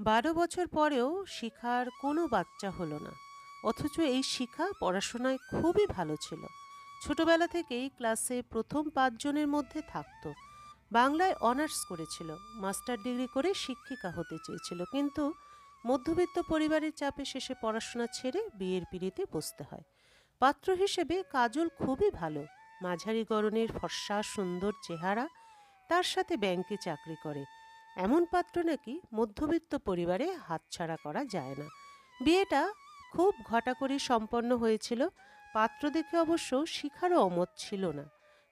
১২ বছর পরেও শিখার কোনো বাচ্চা হলো না। অথচ এই শিখা পড়াশোনায় খুবই ভালো ছিল। ছোটবেলা থেকেই ক্লাসে প্রথম ৫ জনের মধ্যে থাকতো। বাংলায় অনার্স করেছিল। মাস্টার ডিগ্রি করে শিক্ষিকা হতে চেয়েছিল। কিন্তু মধ্যবিত্ত পরিবারের চাপে শেষে পড়াশোনা ছেড়ে বিয়ের পিঁড়িতে বসতে হয়। পাত্র হিসেবে কাজল খুবই ভালো। মাঝারি গড়নের ফর্সা সুন্দর চেহারা, তার সাথে ব্যাংকে চাকরি করে। এমন পাত্র নাকি মধ্যবিত্ত পরিবারে হাতছাড়া করা যায় না। বিয়েটা খুব ঘটা করে সম্পন্ন হয়েছিল। পাত্র দেখে অবশ্য শিখারও অমত ছিল না।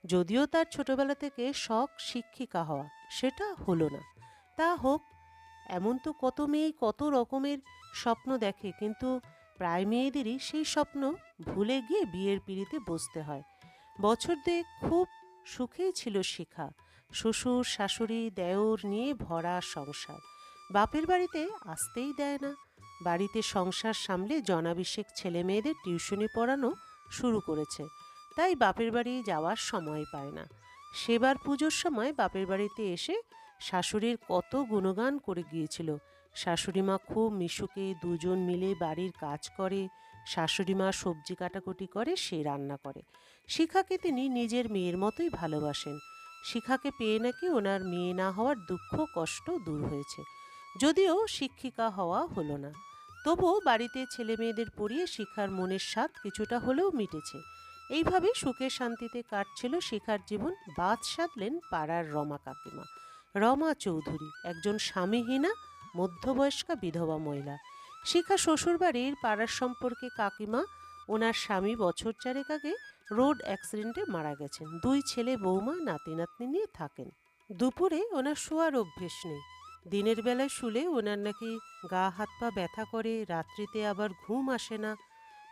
যদিও তার ছোটবেলা থেকে শখ শিক্ষিকা হওয়া, সেটা হলো না। তা হোক, এমন তো কত মেয়েই কত রকমের স্বপ্ন দেখে, কিন্তু প্রায় মেয়েদেরই সেই স্বপ্ন ভুলে গিয়ে বিয়ের পিঁড়িতে বসতে হয়। বছর দুয়েক খুব সুখেই ছিল শিখা। শ্বশুর শাশুড়ি দেওর নিয়ে ভরা সংসার। বাপের বাড়িতে আসতেই দেয় না। বাড়িতে সংসার সামলে জনাভিষেক ছেলে মেয়েদের টিউশনি পড়ানো শুরু করেছে। তাই বাপের বাড়ি যাওয়ার সময় পায় না। সেবার পুজোর সময় বাপের বাড়িতে এসে শাশুড়ির কত গুণগান করে গিয়েছিল। শাশুড়িমা খুব মিশুকে, দুজন মিলে বাড়ির কাজ করে। শাশুড়িমা সবজি কাটাকুটি করে, সে রান্না করে। শিখাকে তিনি নিজের মেয়ের মতোই ভালোবাসেন। শিখাকে পেয়ে নাকি ওনার মেয়ে না হওয়ার দুঃখ কষ্ট দূর হয়েছে। যদিও শিক্ষিকা হওয়া হলো না, তবুও বাড়িতে ছেলে মেয়েদের পড়িয়ে শিখার মনের স্বাদ কিছুটা হলেও মিটেছে। এইভাবে সুখে শান্তিতে কাটছিল শিখার জীবন। বাদ সাধলেন পাড়ার রমা কাকিমা। রমা চৌধুরী একজন স্বামীহীনা মধ্যবয়স্কা বিধবা মহিলা। শিখা শ্বশুরবাড়ির পাড়ার সম্পর্কে কাকিমা। ওনার স্বামী বছর চারেক আগে রোড অ্যাক্সিডেন্টে মারা গেছেন। দুই ছেলে বৌমা নাতি নাতনি নিয়ে থাকেন। দুপুরে ওনার শোয়ার অভ্যেস নেই। দিনের বেলায় শুলে ওনার নাকি গা হাত পা ব্যথা করে, রাত্রিতে আবার ঘুম আসে না।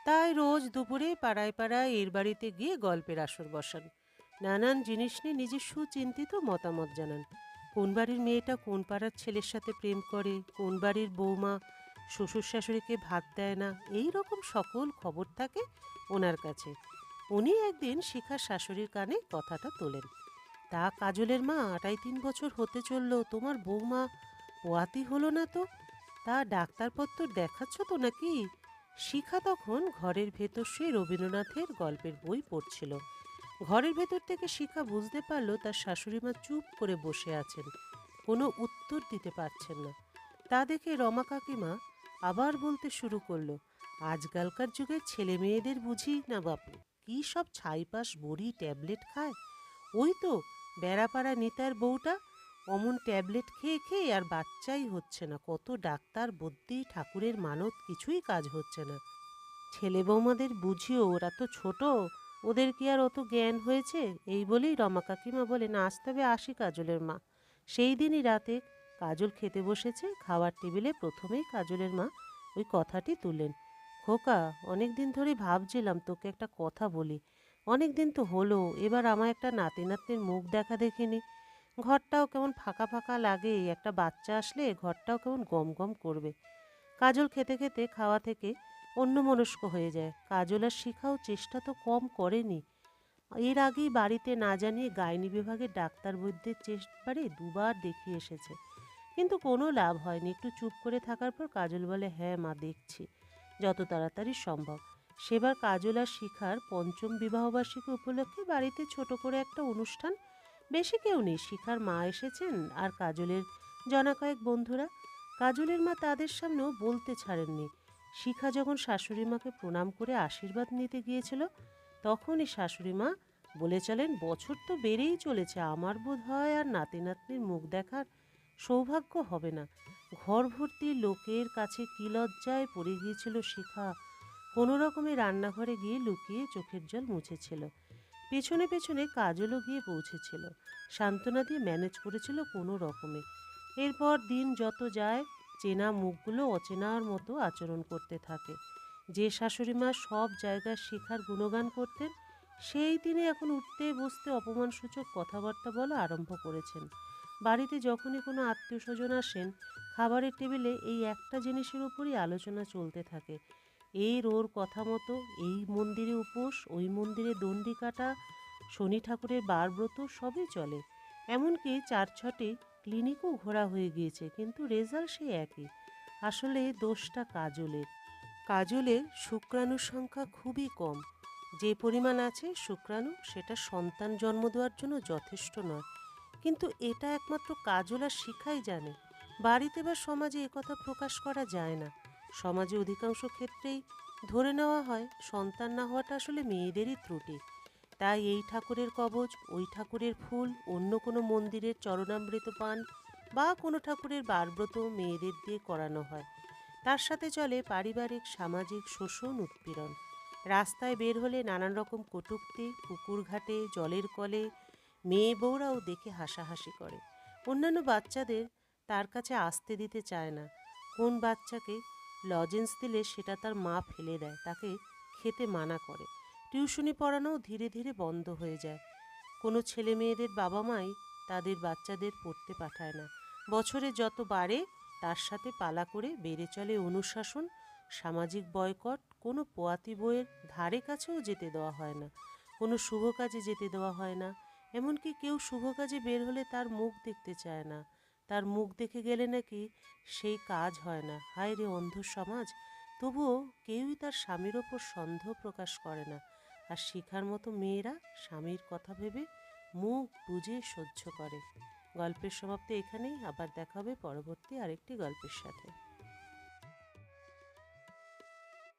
তাই রোজ দুপুরে পাড়ায় পাড়ায় এর বাড়িতে গিয়ে গল্পের আসর বসান। নানান জিনিস নিয়ে নিজের সুচিন্তিত মতামত জানান। কোন বাড়ির মেয়েটা কোন পাড়ার ছেলের সাথে প্রেম করে, কোন বাড়ির বৌমা শ্বশুর শাশুড়িকে ভাত দেয় না, এই রকম সকল খবর থাকে ওনার কাছে। উনি একদিন শিখার শাশুড়ির কানে কথাটা তোলেন। তা কাজলের মা, ২.৫-৩ বছর হতে চলল, তোমার বৌমা পোয়াতি হলো না তো? তা ডাক্তারপত্র দেখাচ্ছ তো নাকি? শিখা তখন ঘরের ভেতর শুয়ে রবীন্দ্রনাথের গল্পের বই পড়ছিল। ঘরের ভেতর থেকে শিখা বুঝতে পারল তার শাশুড়িমা চুপ করে বসে আছেন, কোনো উত্তর দিতে পারছেন না। তা দেখে রমা কাকিমা আবার বলতে শুরু করলো, আজকালকার যুগের ছেলে মেয়েদের বুঝি না বাপু, কী সব ছাইপাশ বড়ি ট্যাবলেট খায়। ওই তো বেড়াপাড়া নিতার বউটা অমন ট্যাবলেট খেয়ে খেয়ে আর বাচ্চাই হচ্ছে না। কত ডাক্তার বদ্যি ঠাকুরের মানত, কিছুই কাজ হচ্ছে না। ছেলে বৌমাদের বুঝিও, ওরা তো ছোট, ওদের কি আর অত জ্ঞান হয়েছে? এই বলেই রমা কাকিমা বলেন, আজ তবে আসি কাজলের মা। সেই দিনই রাতে কাজল খেতে বসেছে। খাওয়ার টেবিলে প্রথমেই কাজলের মা ওই কথাটি তুললেন। খোকা, অনেক দিন ধরে ভাবছিলাম তোকে একটা কথা বলি। অনেক দিন তো হলো, এবার আমার একটা নাতি নাতনির মুখ দেখা দেখিনি। ঘরটাও কেমন ফাঁকা ফাঁকা লাগে। একটা বাচ্চা আসলে ঘরটাও কেমন গম গম করবে। কাজল খেতে খেতে খাওয়া থেকে অন্যমনস্ক হয়ে যায়। কাজল আর শিখাও চেষ্টা তো কম করেনি। এর আগেই বাড়িতে না জানিয়ে গাইনি বিভাগের ডাক্তার বৈদ্যের চেম্বারে দুবার দেখিয়ে এসেছে, কিন্তু কোনো লাভ হয়নি। একটু চুপ করে থাকার পর কাজল বলে, হ্যাঁ মা, দেখছি যত তাড়াতাড়ি সম্ভব। সেবার কাজল আর শিখার পঞ্চম বিবাহবার্ষিকী উপলক্ষে বাড়িতে ছোট করে একটা অনুষ্ঠান। বেশি কেউ নেই, শিখার মা এসেছেন আর কাজলের জনা কয়েক বন্ধুরা। কাজলের মা তাদের সামনেও বলতে ছাড়েননি। শিখা যখন শাশুড়ি মাকে প্রণাম করে আশীর্বাদ নিতে গিয়েছিল, তখনই শাশুড়ি মা বলে চলেন, বছর তো বেড়েই চলেছে, আমার বোধ হয় আর নাতি নাতনির মুখ দেখার সৌভাগ্য হবে না। ঘর ভর্তি লোকের কাছে কি লজ্জায় পড়ে গিয়েছিল শিখা। কোনো রকমে রান্নাঘরে গিয়ে লুকিয়ে চোখের জল মুছেছিল। পেছনে পেছনে কাজলও গিয়ে পৌঁছেছিল। সান্ত্বনা দিয়ে ম্যানেজ করেছিল কোনো রকমে। এরপর দিন যত যায়, চেনা মুখগুলো অচেনার মতো আচরণ করতে থাকে। যে শাশুড়িমা সব জায়গায় শিখার গুণগান করতেন, সেই তিনি এখন উঠতে বসতে অপমানসূচক কথাবার্তা বলা আরম্ভ করেছেন। বাড়িতে যখনই কোনো আত্মীয় স্বজন আসেন, খাবারের টেবিলে এই একটা জিনিসের উপরই আলোচনা চলতে থাকে। এর ওর কথা মতো এই মন্দিরে উপোস, ওই মন্দিরে দণ্ডি কাটা, শনি ঠাকুরের বারব্রত সবই চলে। এমনকি ৪-৬টি ক্লিনিকও ঘোরা হয়ে গিয়েছে, কিন্তু রেজাল্ট সেই একই। আসলে দোষটা কাজলের। কাজলের শুক্রাণুর সংখ্যা খুবই কম। যে পরিমাণ আছে শুক্রাণু সেটা সন্তান জন্ম দেওয়ার জন্য যথেষ্ট নয়। কিন্তু এটা একমাত্র কাজল আর শিখাই জানে। বাড়িতে বা সমাজে একথা প্রকাশ করা যায় না। সমাজে অধিকাংশ ক্ষেত্রেই ধরে নেওয়া হয় সন্তান না হওয়াটা আসলে মেয়েদেরই ত্রুটি। তাই এই ঠাকুরের কবচ, ওই ঠাকুরের ফুল, অন্য কোনো মন্দিরের চরণামৃত পান বা কোনো ঠাকুরের বারব্রত মেয়েদের দিয়ে করানো হয়। তার সাথে চলে পারিবারিক সামাজিক শোষণ উৎপীড়ন। রাস্তায় বের হলে নানান রকম কটূক্তি, পুকুর ঘাটে জলের কলে মেয়ে বউরাও দেখে হাসাহাসি করে। অন্যান্য বাচ্চাদের তার কাছে আসতে দিতে চায় না। কোন বাচ্চাকে লজেন্স দিলে সেটা তার মা ফেলে দেয়, তাকে খেতে মানা করে। টিউশনি পড়ানোও ধীরে ধীরে বন্ধ হয়ে যায়। কোনো ছেলে মেয়েদের বাবা মাই তাদের বাচ্চাদের পড়তে পাঠায় না। বছরে যত বাড়ে তার সাথে পালা করে বেড়ে চলে অনুশাসন, সামাজিক বয়কট। কোনো পোয়াতি বইয়ের ধারে কাছেও যেতে দেওয়া হয় না, কোনো শুভ কাজে যেতে দেওয়া হয় না। এমনকি কেউ শুভ কাজে বের হলে তার মুখ দেখতে চায় না। তার মুখ দেখে গেলে নাকি সেই কাজ হয় না। হায় রে অন্ধ সমাজ! তবুও কেউই তার স্বামীর ওপর সন্দেহ প্রকাশ করে না। আর শিখার মতো মেয়েরা স্বামীর কথা ভেবে মুখ বুজে সহ্য করে। গল্পের সমাপ্তি এখানেই। আবার দেখা হবে পরবর্তী আরেকটি গল্পের সাথে।